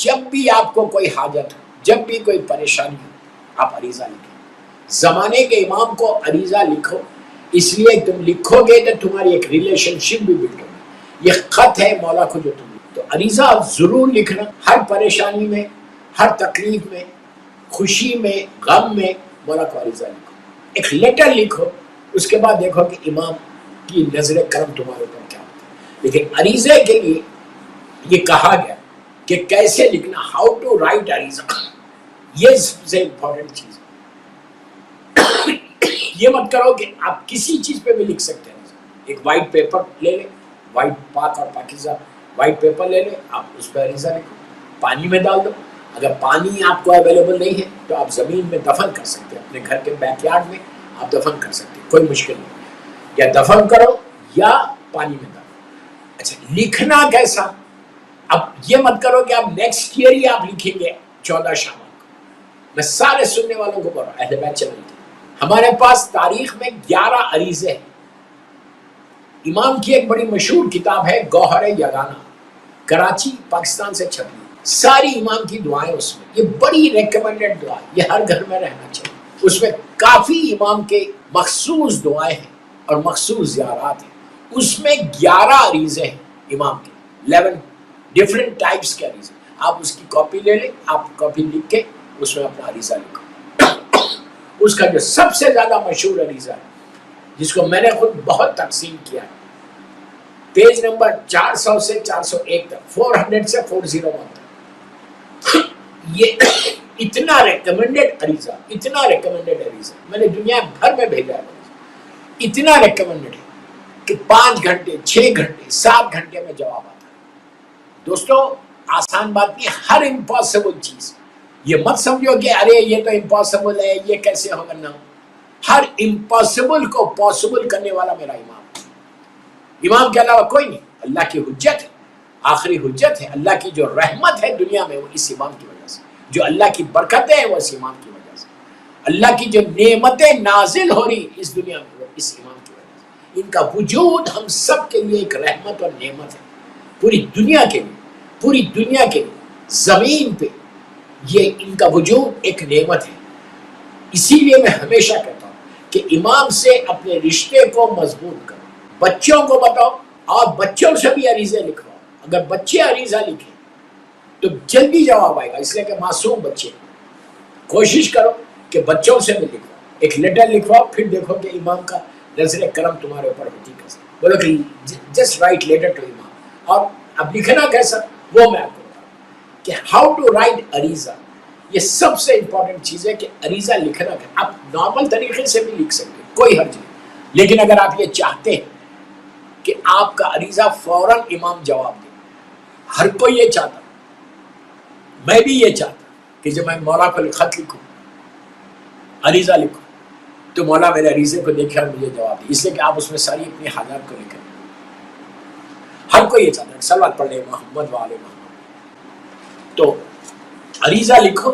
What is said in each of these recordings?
جب بھی آپ کو کوئی حاجت ہو، جب بھی کوئی پریشانی ہو، آپ عریضہ لکھیں۔ زمانے کے امام کو عریضہ لکھو، اس لیے تم لکھو گے تو تمہاری ایک ریلیشن شپ بھی بلڈ ہوگی۔ یہ خط ہے مولا کو جو تم تو عریضہ ضرور لکھنا، ہر پریشانی میں، ہر تکلیف میں، خوشی میں، غم میں مولا کو عریضہ لکھو، ایک لیٹر لکھو، اس کے بعد دیکھو کہ امام کی نظر کرم تمہارے اوپر کیا ہوتا ہے۔ لیکن عریضے کے لیے یہ کہا گیا کہ کیسے لکھنا، ہاؤ ٹو رائٹ عریضہ، یہ سب سے امپورٹنٹ چیز ہے۔ یہ مت کرو کہ آپ کسی چیز پہ بھی لکھ سکتے ہیں۔ ایک وائٹ پیپر لے لیں، وائٹ پاک اور پاکیزہ وائٹ پیپر لے لیں، آپ اس پہ عریضہ لکھو، پانی میں ڈال دو۔ اگر پانی آپ کو اویلیبل نہیں ہے تو آپ زمین میں دفن کر سکتے ہیں، اپنے گھر کے بیک یارڈ میں آپ دفن کر سکتے ہیں، کوئی مشکل نہیں، یا دفن کرو یا پانی میں ڈالو۔ اچھا لکھنا کیسا؟ اب یہ مت کرو کہ آپ نیکسٹ ایئر ہی آپ لکھیں گے 14 شعبان کو۔ میں سارے سننے والوں کو بول رہا ہوں، اہل بیت چلیں گے، ہمارے پاس تاریخ میں 11 عریضے ہیں۔ امام کی ایک بڑی مشہور کتاب ہے گوہر یگانہ، کراچی پاکستان سے چھپی، ساری امام کی دعائیں اس میں، یہ بڑی ریکمنڈڈ دعا، یہ ہر گھر میں رہنا چاہیے۔ اس میں کافی امام کے مخصوص دعائیں ہیں اور مخصوص زیارات ہیں۔ اس میں 11 عریضے ہیں امام کے، 11 ڈفرنٹ ٹائپس کے عریضے۔ آپ اس کی کاپی لے لیں، آپ کاپی لکھ کے اس میں اپنا عریضہ لکھو۔ اس کا جو سب سے زیادہ مشہور عریضہ ہے، جس کو میں نے خود بہت تقسیم کیا ہے، پیج نمبر 400 سے 401 تک، 400 سے 401 تک، یہ اتنا ریکمنڈڈ عریضہ، اتنا ریکمنڈڈ عریضہ میں نے دنیا بھر میں بھیجا ہے، اتنا ریکمنڈڈ ہے کہ 5 گھنٹے 6 گھنٹے 7 گھنٹے میں جواب آتا ہے۔ دوستو آسان بات نہیں، ہر امپاسبل چیز، یہ مت سمجھو کہ ارے یہ تو امپاسبل ہے، یہ کیسے ہوگا، نہ، ہر امپاسبل کو پاسبل کرنے والا میرا امام، امام کے علاوہ کوئی نہیں۔ اللہ کی حجت ہے، آخری حجت ہے، اللہ کی جو رحمت ہے دنیا میں وہ اس امام کی وجہ سے، جو اللہ کی برکتیں ہیں وہ اس امام کی وجہ سے، اللہ کی جو نعمتیں نازل ہو رہی اس دنیا میں وہ اس امام کی وجہ سے۔ ان کا وجود ہم سب کے لیے ایک رحمت اور نعمت ہے، پوری دنیا کے لیے، پوری دنیا کے لیے، زمین پہ یہ ان کا وجود ایک نعمت ہے۔ اسی لیے میں ہمیشہ کہتا ہوں کہ امام سے اپنے رشتے کو مضبوط کرو، بچوں کو بتاؤ اور بچوں سے بھی عریضے لکھواؤ۔ اگر بچے عریضہ لکھیں تو جلدی جواب آئے گا، اس لیے کہ معصوم بچے، کوشش کرو کہ بچوں سے بھی لکھواؤ، ایک لیٹر لکھواؤ، پھر دیکھو کہ امام کا نظر کرم تمہارے اوپر ہوتی کیسے۔ بولو کہ جسٹ رائٹ لیٹر ٹو امام۔ اور اب لکھنا کیسا وہ میں آپ کو بتاؤں کہ ہاؤ ٹو رائٹ عریضہ۔ یہ سب سے امپورٹنٹ چیز ہے کہ عریضہ لکھنا ہے۔ آپ نارمل طریقے سے بھی لکھ سکتے ہیں، کوئی حرج نہیں، لیکن اگر آپ یہ چاہتے ہیں کہ آپ کا عریضہ فوراً امام جواب دے، ہر کوئی یہ چاہتا، میں بھی یہ چاہتا کہ جب میں مولا کو خط لکھوں، عریضہ لکھوں، تو مولا میرے عریضے کو دیکھے اور مجھے جواب دے، اس لیے کہ آپ اس میں ساری اپنی حاجات کو لکھیں۔ ہر کوئی یہ چاہتا ہے، صلوات پڑھ لے محمد وآل محمد۔ تو عریضہ لکھو،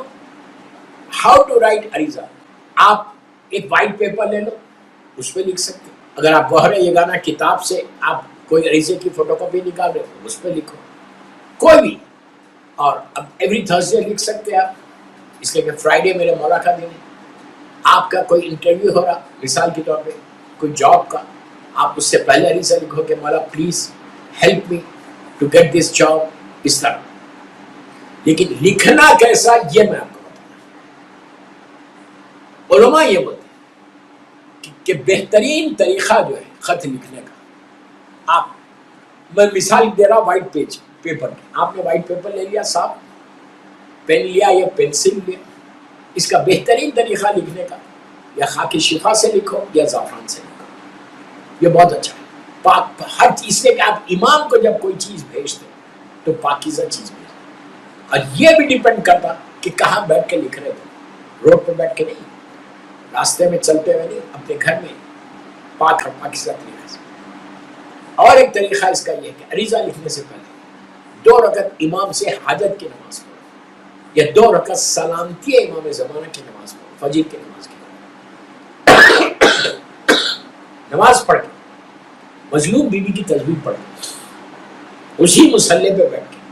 ہاؤ ٹو رائٹ عریضہ۔ آپ ایک وائٹ پیپر لے لو، اس پہ لکھ سکتے ہیں۔ اگر آپ گوہر یگانہ کتاب سے آپ کوئی عریضے کی فوٹو کاپی نکال رہے ہو، اس پہ لکھو، کوئی بھی۔ اور اب ایوری تھرسڈے لکھ سکتے ہیں آپ، اس لیے کہ فرائیڈے میرے مولا کا دن ہے۔ آپ کا کوئی انٹرویو ہو رہا مثال کے طور پہ، کوئی جاب کا، آپ اس سے پہلے عریضہ لکھو کہ مولا please help me to get this job, اس طرح۔ لیکن لکھنا کیسا یہ میں آپ کو بتاؤں۔ علماء یہ بولتے ہیں کہ بہترین طریقہ جو ہے خط لکھنے کا، آپ، میں مثال دے رہا ہوں وائٹ پیپر کی، آپ نے وائٹ پیپر لے لیا، صاحب پین لیا یا پینسل لیا، اس کا بہترین طریقہ لکھنے کا یا خاک شفا سے لکھو یا زعفران سے لکھو، یہ بہت اچھا ہے۔ پاک ہر چیز سے کہ آپ امام کو جب کوئی چیز بھیجتے تو پاکیزہ چیز بھیجتے، اور یہ بھی ڈیپینڈ کرتا کہ کہاں بیٹھ کے لکھ رہے تھے، روڈ پہ بیٹھ کے نہیں، راستے میں چلتے ہوئے نہیں، اپنے گھر میں پاک اور پاکیزہ طریقے سے۔ اور ایک طریقہ اس کا یہ ہے کہ عریضہ لکھنے سے پہلے 2 رکعت امام سے حاجت کی نماز پڑھو، یا 2 رکعت سلامتی امام زمانہ کی نماز پڑھو، فجر کی نماز کی نماز پڑھ کے مظلوم بیوی کی تسبیح پڑھ کے اسی مصلی پہ بیٹھ کے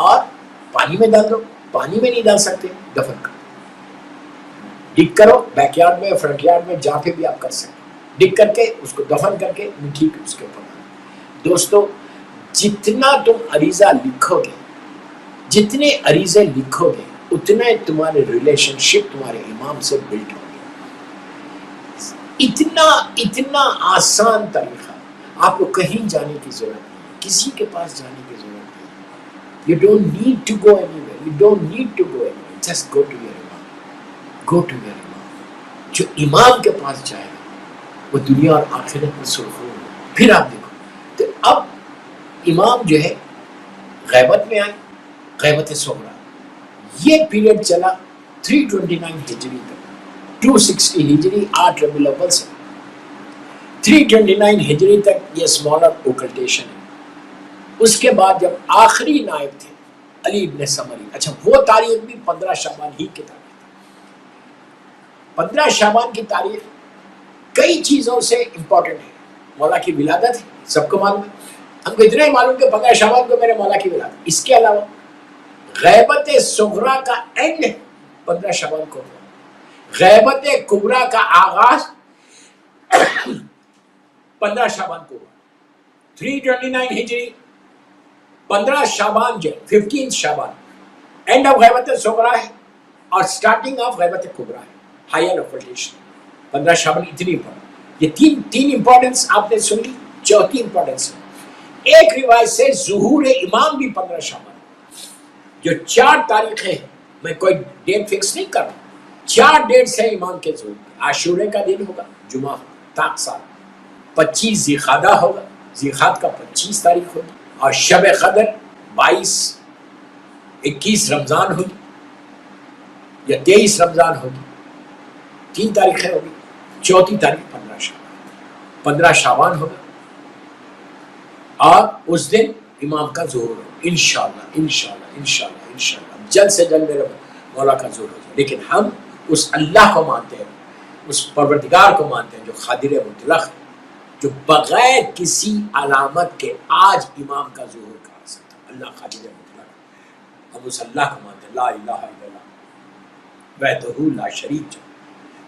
اور پانی میں ڈال دو. پانی میں نہیں ڈال سکتے دفن کرو. ڈگ کرو بیک یارڈ میں فرنٹ یارڈ میں جہاں پہ بھی آپ کر سکتے. ڈگ کر کے اس کو دفن کر کے مٹی اس کے اوپر. دوستو جتنا تم عریضہ لکھو گے، جتنے عریضے لکھو گے اتنے تمہارے ریلیشن شپ تمہارے امام سے بلڈ ہوں گے. اتنا آسان طریقہ. آپ کو کہیں جانے کی ضرورت نہیں، کسی کے پاس جانے کی ضرورت نہیں. You don't need to go anywhere. You don't need to go anywhere. Just go to your imam. Go to your imam. جو امام کے پاس جائے گا وہ دنیا اور آخرت میں سرخرو ہوگا. پھر آپ دیکھو تو اب امام جو ہے غیبت میں آئے، غیبت صغریٰ. یہ پیریڈ چلا 329 ہجری تک، 260 ہجری 8 ربیع الاول سے 329 ہجری تک یہ اسمالر اوکلٹیشن ہے. اس کے بعد جب آخری نائب تھے علی ابن سمری، اچھا وہ تاریخ بھی 15 شعبان ہی کی تاریخ. 15 شعبان کی تاریخ کئی چیزوں سے امپورٹنٹ ہے. مولا کی ولادت سب کو معلوم ہے، ہم کو اتنا ہی معلوم کہ 15 شعبان کو میرے مولا کی ولادت. اس کے علاوہ غیبت صغریٰ کا اینڈ 15 شعبان کو ہوا، غیبت کبریٰ کا آغاز 15 شعبان کو ہوا. 329 ہجری 15 شعبان جو 15 شعبان اینڈ آف غیبت صغریٰ ہے اور سٹارٹنگ آف غیبت کبریٰ ہے، ہائر اوکلٹیشن. 15 شعبان اتنی امپورٹنٹ. یہ تین امپورٹنس آپ نے سن لی. چوتھی امپورٹنس ایک روایت سے ظہور امام بھی 15 شعبان. جو 4 تاریخیں ہیں، میں کوئی ڈیٹ فکس نہیں کر رہا، 4 ڈیٹس ہیں امام کے ظہور. عاشورے کا دن ہوگا، جمعہ تاکسار. 25 ذیقعدہ ہوگا، ذیقعدہ کا 25 تاریخ ہوگی. اور شب قدر 22 21 رمضان ہوگی یا 23 رمضان ہوگی. 3 تاریخیں ہوگی. چوتھی تاریخ 15 شعبان. 15 شعبان ہوگا اور اس دن امام کا ظہور ہوگا. انشاءاللہ انشاءاللہ انشاءاللہ انشاءاللہ جلد سے جلد میرے مولا کا ظہور ہوگا. لیکن ہم اس اللہ کو مانتے ہیں، اس پروردگار کو مانتے ہیں جو قادر مطلق ہے، جو بغیر کسی علامت کے آج امام کا ظہور کر سکتا ہے. اللہ قادر مطلق ہے. ہم اس اللہ کو مانتے ہیں، لا الہ الا اللہ وحدہ لا شریک.